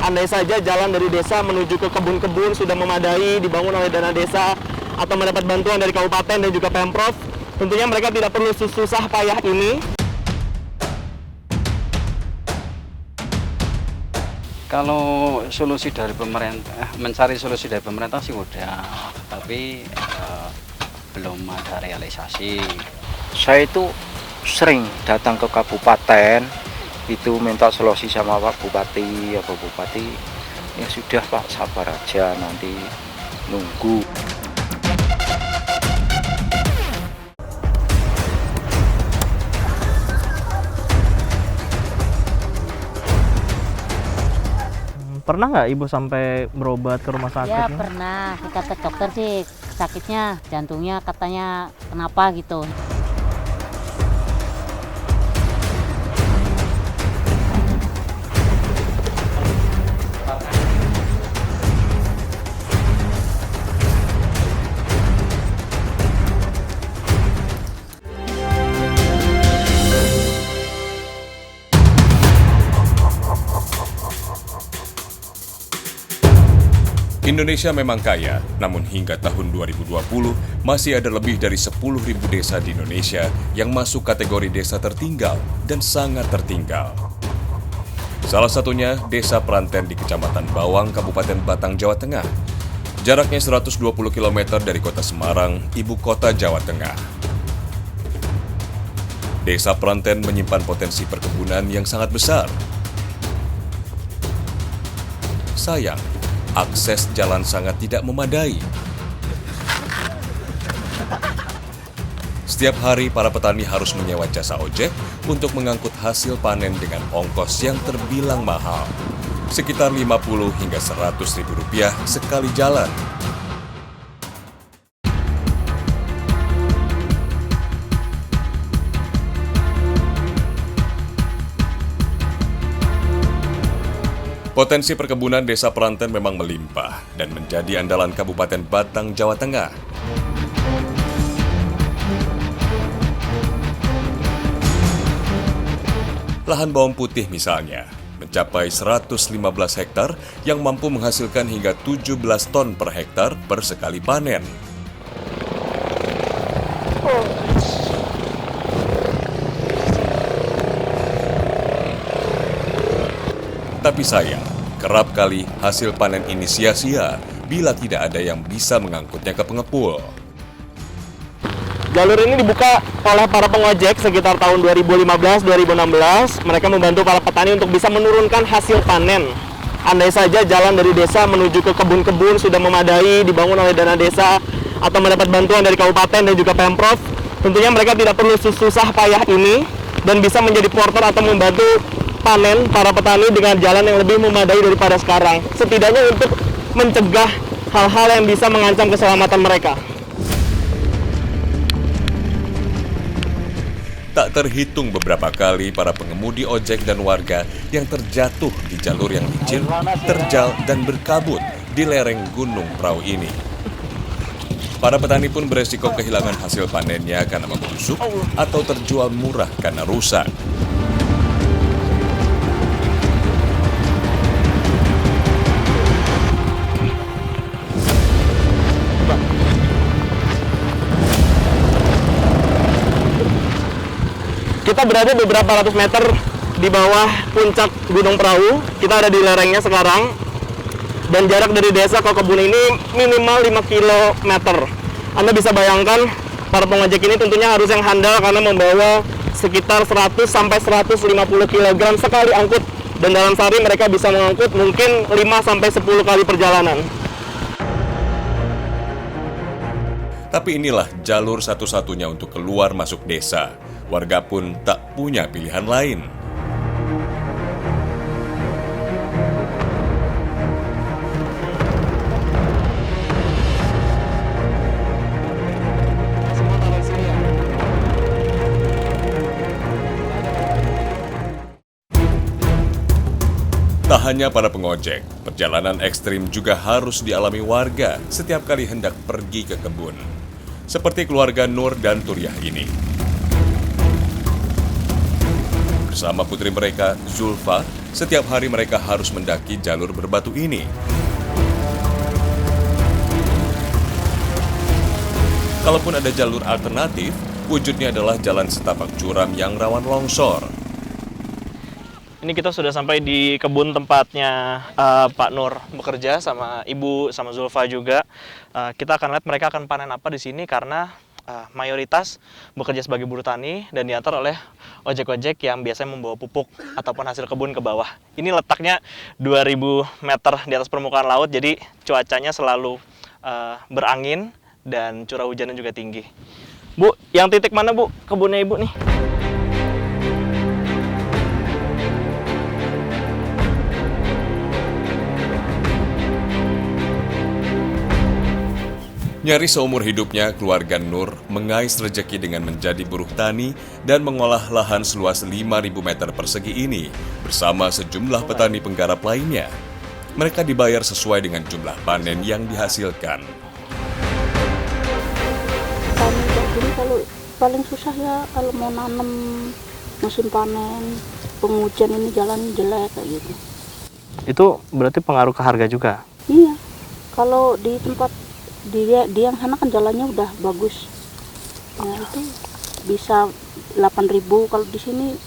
Andai saja jalan dari desa menuju ke kebun-kebun sudah memadai, dibangun oleh dana desa, atau mendapat bantuan dari kabupaten dan juga Pemprov, tentunya mereka tidak perlu susah payah ini. Kalau solusi dari pemerintah, mencari solusi dari pemerintah sih udah, tapi belum ada realisasi. Saya itu sering datang ke kabupaten, itu minta solusi sama Pak Bupati, ya Pak Bupati, ya sudah Pak, sabar aja, nanti nunggu. Pernah nggak Ibu sampai berobat ke rumah sakit? Ya pernah, kita ke dokter sih sakitnya jantungnya katanya kenapa gitu. Indonesia memang kaya, namun hingga tahun 2020 masih ada lebih dari 10.000 desa di Indonesia yang masuk kategori desa tertinggal dan sangat tertinggal. Salah satunya Desa Pranten di Kecamatan Bawang, Kabupaten Batang, Jawa Tengah. Jaraknya 120 km dari kota Semarang, ibu kota Jawa Tengah. Desa Pranten menyimpan potensi perkebunan yang sangat besar. Sayang, akses jalan sangat tidak memadai. Setiap hari para petani harus menyewa jasa ojek untuk mengangkut hasil panen dengan ongkos yang terbilang mahal, sekitar 50 hingga 100 ribu rupiah sekali jalan. Potensi perkebunan Desa Pranten memang melimpah dan menjadi andalan Kabupaten Batang, Jawa Tengah. Lahan bawang putih misalnya, mencapai 115 hektar yang mampu menghasilkan hingga 17 ton per hektar per sekali panen. Tapi sayang, kerap kali hasil panen ini sia-sia bila tidak ada yang bisa mengangkutnya ke pengepul. Jalur ini dibuka oleh para pengojek sekitar tahun 2015-2016. Mereka membantu para petani untuk bisa menurunkan hasil panen. Andai saja jalan dari desa menuju ke kebun-kebun sudah memadai, dibangun oleh dana desa, atau mendapat bantuan dari kabupaten dan juga Pemprov, tentunya mereka tidak perlu susah payah ini dan bisa menjadi porter atau membantu panen para petani dengan jalan yang lebih memadai daripada sekarang. Setidaknya untuk mencegah hal-hal yang bisa mengancam keselamatan mereka. Tak terhitung beberapa kali para pengemudi ojek dan warga yang terjatuh di jalur yang licin, terjal, dan berkabut di lereng Gunung Prau ini. Para petani pun beresiko kehilangan hasil panennya karena membusuk atau terjual murah karena rusak. Kita berada beberapa ratus meter di bawah puncak Gunung Prau. Kita ada di lerengnya sekarang. Dan jarak dari desa ke kebun ini minimal 5 km. Anda bisa bayangkan, para pengojek ini tentunya harus yang handal karena membawa sekitar 100 sampai 150 kg sekali angkut. Dan dalam sehari mereka bisa mengangkut mungkin 5 sampai 10 kali perjalanan. Tapi inilah jalur satu-satunya untuk keluar masuk desa. Warga pun tak punya pilihan lain. Tak hanya para pengojek, perjalanan ekstrim juga harus dialami warga setiap kali hendak pergi ke kebun. Seperti keluarga Nur dan Turiah ini. Bersama putri mereka, Zulfa, setiap hari mereka harus mendaki jalur berbatu ini. Kalaupun ada jalur alternatif, wujudnya adalah jalan setapak curam yang rawan longsor. Ini kita sudah sampai di kebun tempatnya Pak Nur bekerja sama Ibu, sama Zulfa juga. Kita akan lihat mereka akan panen apa di sini karena mayoritas bekerja sebagai buruh tani dan diantar oleh ojek-ojek yang biasanya membawa pupuk ataupun hasil kebun ke bawah. Ini letaknya 2000 meter di atas permukaan laut, jadi cuacanya selalu berangin dan curah hujannya juga tinggi. Bu, yang titik mana Bu kebunnya Ibu nih? Nyaris seumur hidupnya, keluarga Nur mengais rezeki dengan menjadi buruh tani dan mengolah lahan seluas 5.000 meter persegi ini bersama sejumlah petani penggarap lainnya. Mereka dibayar sesuai dengan jumlah panen yang dihasilkan. Tani kayak gini kalau paling susah ya kalau mau nanam musim panen, penghujan ini jalan jelek kayak gitu. Itu berarti pengaruh ke harga juga? Iya, kalau di tempat dia yang sana kan jalannya udah bagus, ya itu bisa 8.000. Kalau di sini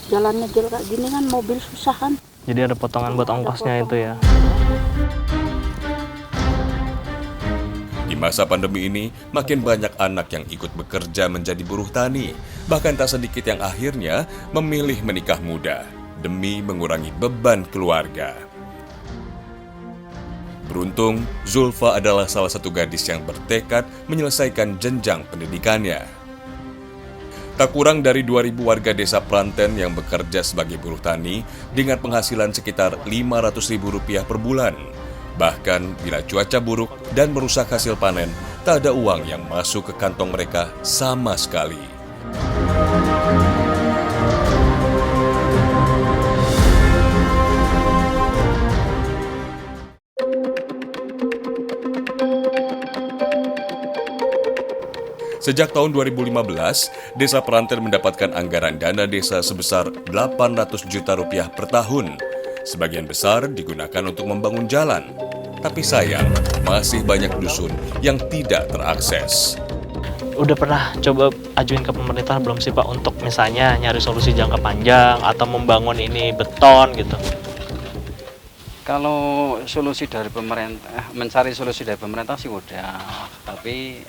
jalannya jelek kayak gini kan mobil susah kan. Jadi ada potongan buat ongkosnya itu ya? Di masa pandemi ini, makin banyak anak yang ikut bekerja menjadi buruh tani. Bahkan tak sedikit yang akhirnya memilih menikah muda demi mengurangi beban keluarga. Beruntung, Zulfa adalah salah satu gadis yang bertekad menyelesaikan jenjang pendidikannya. Tak kurang dari 2.000 warga desa Planten yang bekerja sebagai buruh tani dengan penghasilan sekitar Rp500.000 per bulan. Bahkan bila cuaca buruk dan merusak hasil panen, tak ada uang yang masuk ke kantong mereka sama sekali. Sejak tahun 2015, Desa Planten mendapatkan anggaran dana desa sebesar Rp800 juta per tahun. Sebagian besar digunakan untuk membangun jalan. Tapi sayang, masih banyak dusun yang tidak terakses. Udah pernah coba ajuin ke pemerintah belum sih Pak untuk misalnya nyari solusi jangka panjang atau membangun ini beton gitu? Kalau solusi dari pemerintah, mencari solusi dari pemerintah sih udah, tapi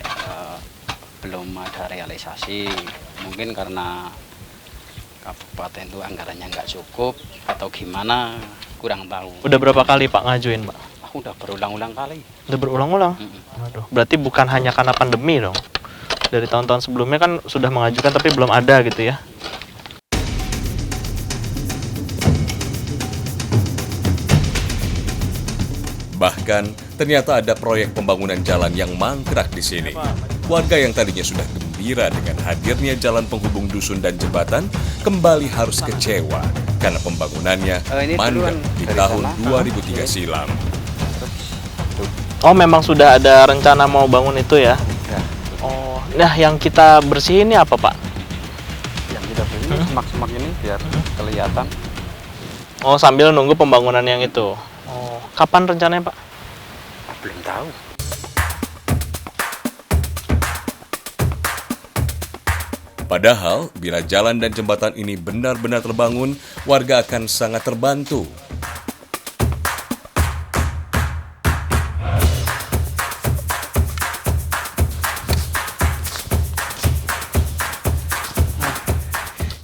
belum ada realisasi. Mungkin karena kabupaten itu anggarannya nggak cukup atau gimana, kurang tahu. Udah berapa kali Pak ngajuin Pak? Udah berulang-ulang kali. Udah berulang-ulang? Waduh, berarti bukan hanya karena pandemi dong? Dari tahun-tahun sebelumnya kan sudah mengajukan tapi belum ada gitu ya? Bahkan, ternyata ada proyek pembangunan jalan yang mangkrak di sini. Warga yang tadinya sudah gembira dengan hadirnya jalan penghubung dusun dan jembatan, kembali harus kecewa karena pembangunannya mandek di tahun 2003 silam. Oh, memang sudah ada rencana mau bangun itu ya? Oh, nah yang kita bersih ini apa Pak? Yang kita beli semak-semak ini biar kelihatan. Oh, sambil nunggu pembangunan yang itu. Oh, kapan rencananya Pak? Belum tahu. Padahal, bila jalan dan jembatan ini benar-benar terbangun, warga akan sangat terbantu.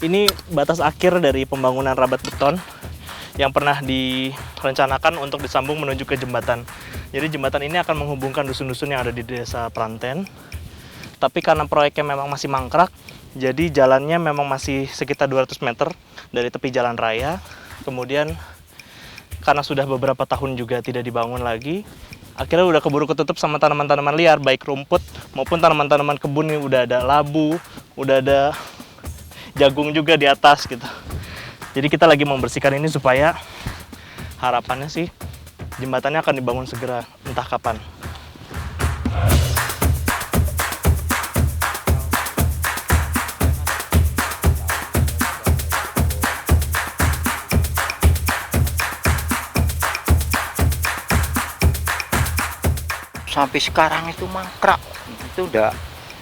Ini batas akhir dari pembangunan rabat beton yang pernah direncanakan untuk disambung menuju ke jembatan. Jadi jembatan ini akan menghubungkan dusun-dusun yang ada di Desa Planten. Tapi karena proyeknya memang masih mangkrak, jadi jalannya memang masih sekitar 200 meter dari tepi jalan raya. Kemudian karena sudah beberapa tahun juga tidak dibangun lagi, akhirnya udah keburu ketutup sama tanaman-tanaman liar, baik rumput maupun tanaman-tanaman kebun. Ini udah ada labu, udah ada jagung juga di atas gitu. Jadi kita lagi membersihkan ini supaya harapannya sih jembatannya akan dibangun segera, entah kapan. sampai sekarang itu mangkrak. Itu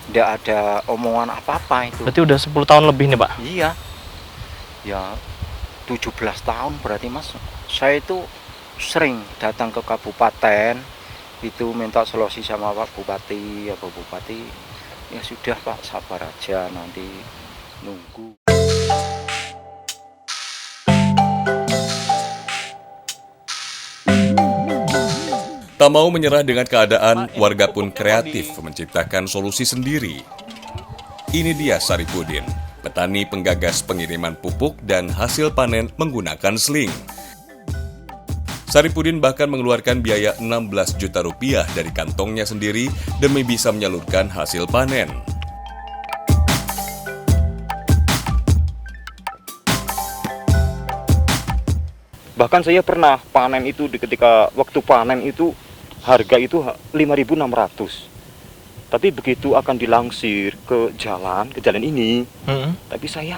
ndak ada omongan apa-apa itu. Berarti udah 10 tahun lebih nih Pak? Iya. Ya 17 tahun berarti Mas. Saya itu sering datang ke kabupaten itu minta solusi sama Pak Bupati, ya sudah Pak, sabar aja, nanti nunggu. Tak mau menyerah dengan keadaan, warga pun kreatif menciptakan solusi sendiri. Ini dia Saripudin, petani penggagas pengiriman pupuk dan hasil panen menggunakan sling. Saripudin bahkan mengeluarkan biaya 16 juta rupiah dari kantongnya sendiri demi bisa menyalurkan hasil panen. Bahkan saya pernah panen itu ketika waktu panen itu harga itu 5.600. Tapi begitu akan dilangsir ke jalan ini, tapi saya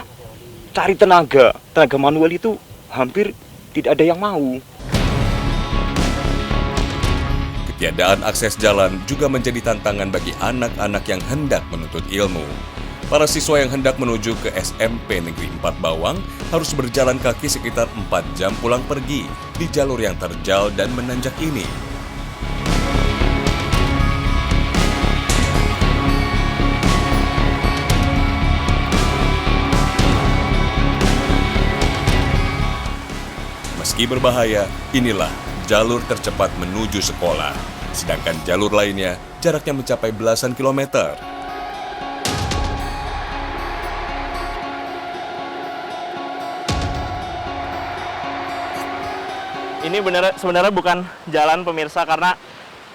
cari tenaga manual itu hampir tidak ada yang mau. Ketiadaan akses jalan juga menjadi tantangan bagi anak-anak yang hendak menuntut ilmu. Para siswa yang hendak menuju ke SMP Negeri 4 Bawang harus berjalan kaki sekitar 4 jam pulang pergi di jalur yang terjal dan menanjak ini. Meski berbahaya, inilah jalur tercepat menuju sekolah. Sedangkan jalur lainnya jaraknya mencapai belasan kilometer. Ini sebenarnya bukan jalan pemirsa, karena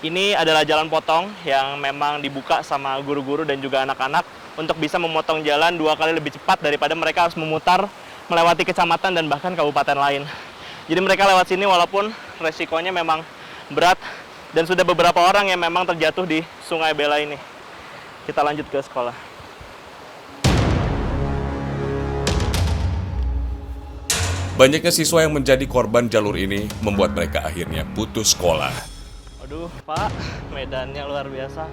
ini adalah jalan potong yang memang dibuka sama guru-guru dan juga anak-anak untuk bisa memotong jalan 2 kali lebih cepat daripada mereka harus memutar melewati kecamatan dan bahkan kabupaten lain. Jadi mereka lewat sini walaupun resikonya memang berat dan sudah beberapa orang yang memang terjatuh di Sungai Bela ini. Kita lanjut ke sekolah. Banyaknya siswa yang menjadi korban jalur ini membuat mereka akhirnya putus sekolah. Aduh Pak, medannya luar biasa.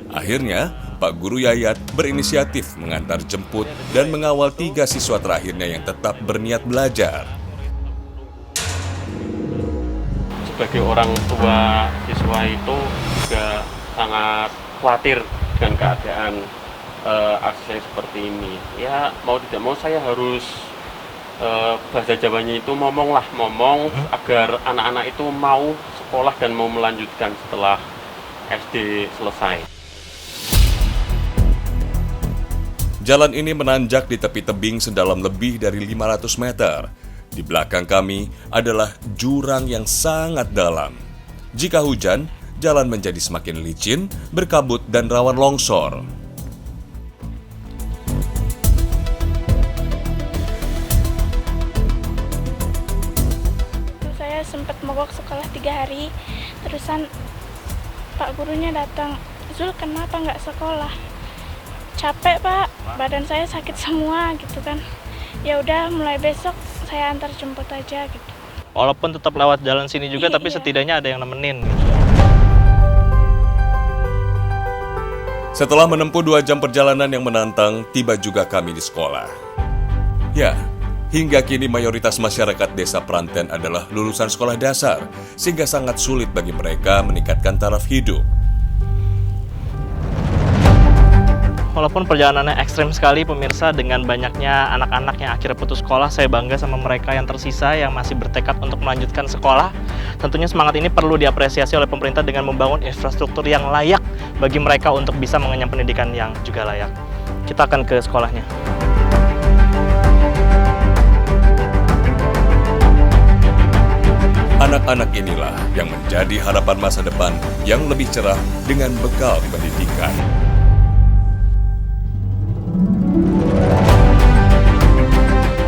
Akhirnya, Pak Guru Yayat berinisiatif mengantar jemput dan mengawal 3 siswa terakhirnya yang tetap berniat belajar. Sebagai orang tua siswa itu juga sangat khawatir dengan keadaan akses seperti ini. Ya mau tidak mau saya harus bahasa Jawanya itu momong agar anak-anak itu mau sekolah dan mau melanjutkan setelah SD selesai. Jalan ini menanjak di tepi tebing sedalam lebih dari 500 meter. Di belakang kami adalah jurang yang sangat dalam. Jika hujan, jalan menjadi semakin licin, berkabut, dan rawan longsor. Saya sempat mogok sekolah 3 hari, terusan Pak gurunya datang, "Zul, kenapa nggak sekolah?" "Capek Pak, badan saya sakit semua," gitu kan. Ya udah, mulai besok saya antar jemput aja gitu. Walaupun tetap lewat jalan sini juga, tapi Iya. setidaknya ada yang nemenin. Setelah menempuh 2 jam perjalanan yang menantang, tiba juga kami di sekolah. Ya, hingga kini mayoritas masyarakat desa Pranten adalah lulusan sekolah dasar, sehingga sangat sulit bagi mereka meningkatkan taraf hidup. Walaupun perjalanannya ekstrim sekali pemirsa, dengan banyaknya anak-anak yang akhirnya putus sekolah, saya bangga sama mereka yang tersisa yang masih bertekad untuk melanjutkan sekolah. Tentunya semangat ini perlu diapresiasi oleh pemerintah dengan membangun infrastruktur yang layak bagi mereka untuk bisa mengenyam pendidikan yang juga layak. Kita akan ke sekolahnya. Anak-anak inilah yang menjadi harapan masa depan yang lebih cerah dengan bekal pendidikan.